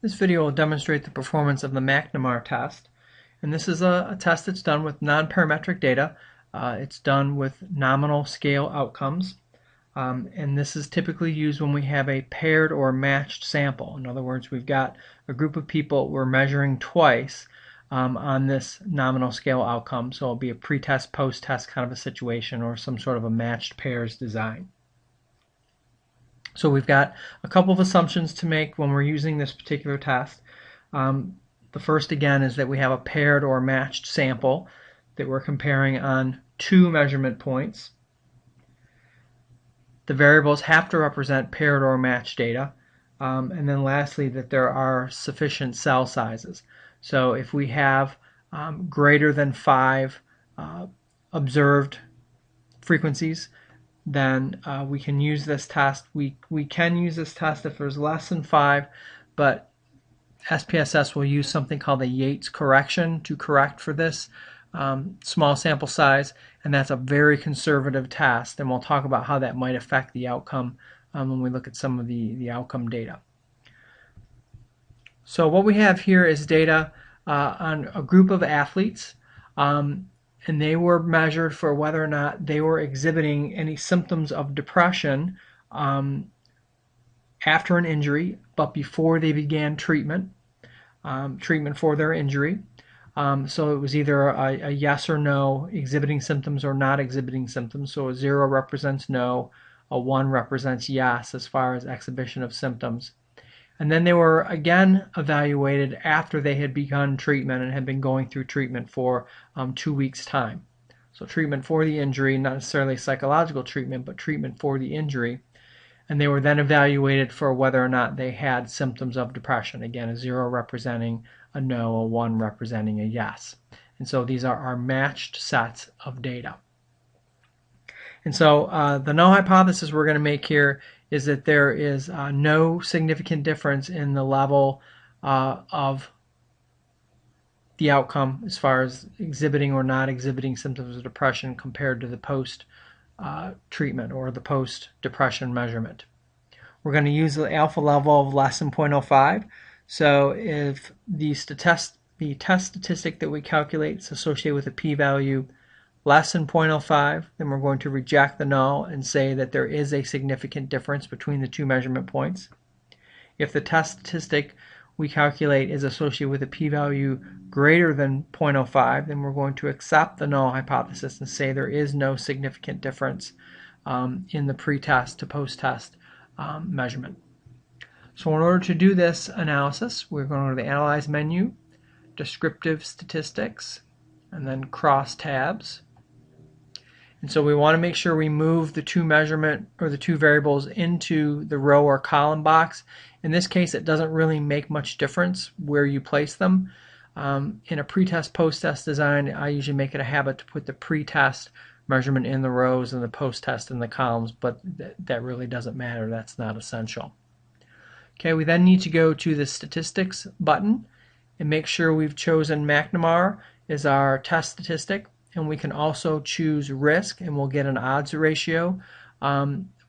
This video will demonstrate the performance of the McNemar test. And this is a test that's done with non-parametric data. It's done with nominal scale outcomes. And this is typically used when we have a paired or matched sample. In other words, we've got a group of people we're measuring twice on this nominal scale outcome. So it'll be a pre-test, post-test kind of a situation, or some sort of a matched pairs design. So we've got a couple of assumptions to make when we're using this particular test. The first, again, is that we have a paired or matched sample that we're comparing on two measurement points. The variables have to represent paired or matched data. And then lastly, that there are sufficient cell sizes. So if we have greater than 5 observed frequencies, then we can use this test. We can use this test if there's less than 5, but SPSS will use something called a Yates correction to correct for this small sample size, and that's a very conservative test, and we'll talk about how that might affect the outcome when we look at some of the outcome data. So what we have here is data on a group of athletes, and they were measured for whether or not they were exhibiting any symptoms of depression after an injury, but before they began treatment for their injury. So it was either a yes or no, exhibiting symptoms or not exhibiting symptoms. So a 0 represents no, a 1 represents yes as far as exhibition of symptoms. And then they were again evaluated after they had begun treatment and had been going through treatment for 2 weeks' time. So treatment for the injury, not necessarily psychological treatment, but treatment for the injury. And they were then evaluated for whether or not they had symptoms of depression. Again, a 0 representing a no, a 1 representing a yes. And so these are our matched sets of data. And so the null hypothesis we're going to make here is that there is no significant difference in the level of the outcome as far as exhibiting or not exhibiting symptoms of depression compared to the post-treatment or the post-depression measurement. We're going to use the alpha level of less than 0.05. So if the test statistic that we calculate is associated with a p-value less than 0.05, then we're going to reject the null and say that there is a significant difference between the two measurement points. If the test statistic we calculate is associated with a p-value greater than 0.05, then we're going to accept the null hypothesis and say there is no significant difference in the pre-test to post-test measurement. So in order to do this analysis, we're going to go to the Analyze menu, Descriptive Statistics, and then Cross Tabs. And so we want to make sure we move the two measurement or the two variables into the row or column box. In this case, it doesn't really make much difference where you place them. In a pre-test, post-test design, I usually make it a habit to put the pre-test measurement in the rows and the post-test in the columns, but that really doesn't matter. That's not essential. Okay, we then need to go to the Statistics button and make sure we've chosen McNemar as our test statistic. And we can also choose risk, and we'll get an odds ratio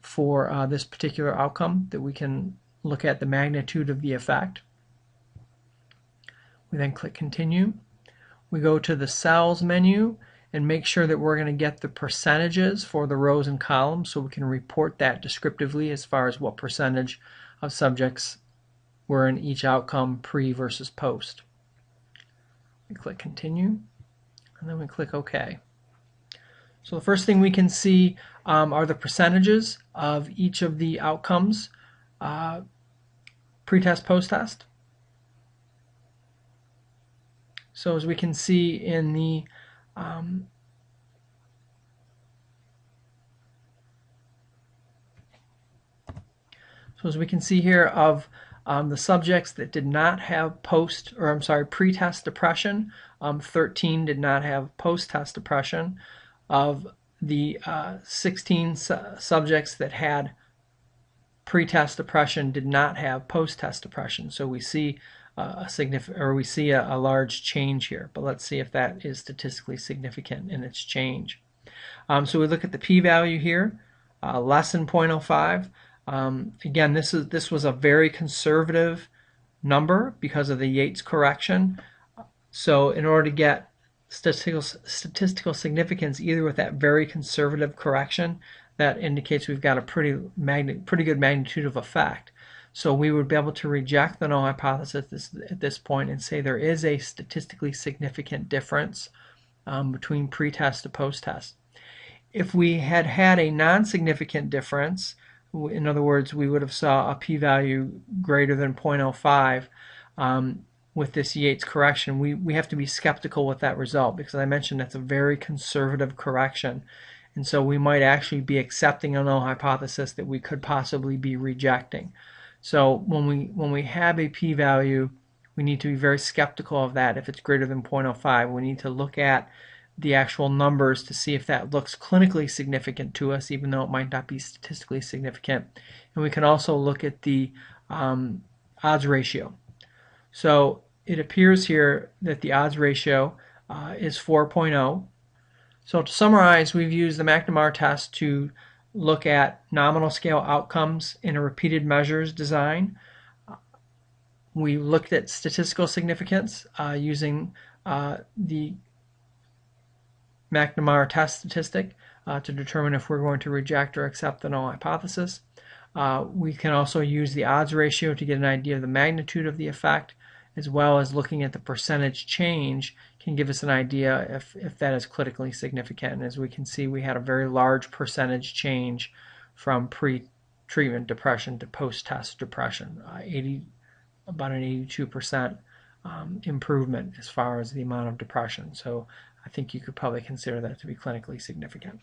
for this particular outcome that we can look at the magnitude of the effect. We then click Continue. We go to the Cells menu and make sure that we're going to get the percentages for the rows and columns so we can report that descriptively as far as what percentage of subjects were in each outcome pre versus post. We click Continue. And then we click OK. So the first thing we can see are the percentages of each of the outcomes, pre-test, post-test. So as we can see in the here of the subjects that did not have pre-test depression, 13 did not have post-test depression. Of the 16 subjects that had pre-test depression did not have post-test depression. So we see a large change here. But let's see if that is statistically significant in its change. So we look at the p-value here, less than 0.05. Again, this was a very conservative number because of the Yates correction. So in order to get statistical significance, either with that very conservative correction that indicates we've got a pretty good magnitude of effect, so we would be able to reject the null hypothesis at this point and say there is a statistically significant difference between pre-test to post-test. If we had had a non-significant difference, in other words, we would have saw a p-value greater than 0.05 with this Yates correction, we have to be skeptical with that result because I mentioned that's a very conservative correction. And so we might actually be accepting a null hypothesis that we could possibly be rejecting. So when we have a p-value, we need to be very skeptical of that. If it's greater than 0.05, we need to look at the actual numbers to see if that looks clinically significant to us, even though it might not be statistically significant. And we can also look at the odds ratio. So it appears here that the odds ratio is 4.0. So to summarize, we've used the McNemar test to look at nominal scale outcomes in a repeated measures design. We looked at statistical significance using the McNemar test statistic to determine if we're going to reject or accept the null hypothesis. We can also use the odds ratio to get an idea of the magnitude of the effect, as well as looking at the percentage change can give us an idea if that is clinically significant. And as we can see, we had a very large percentage change from pre-treatment depression to post-test depression, about an 82% improvement as far as the amount of depression. So I think you could probably consider that to be clinically significant.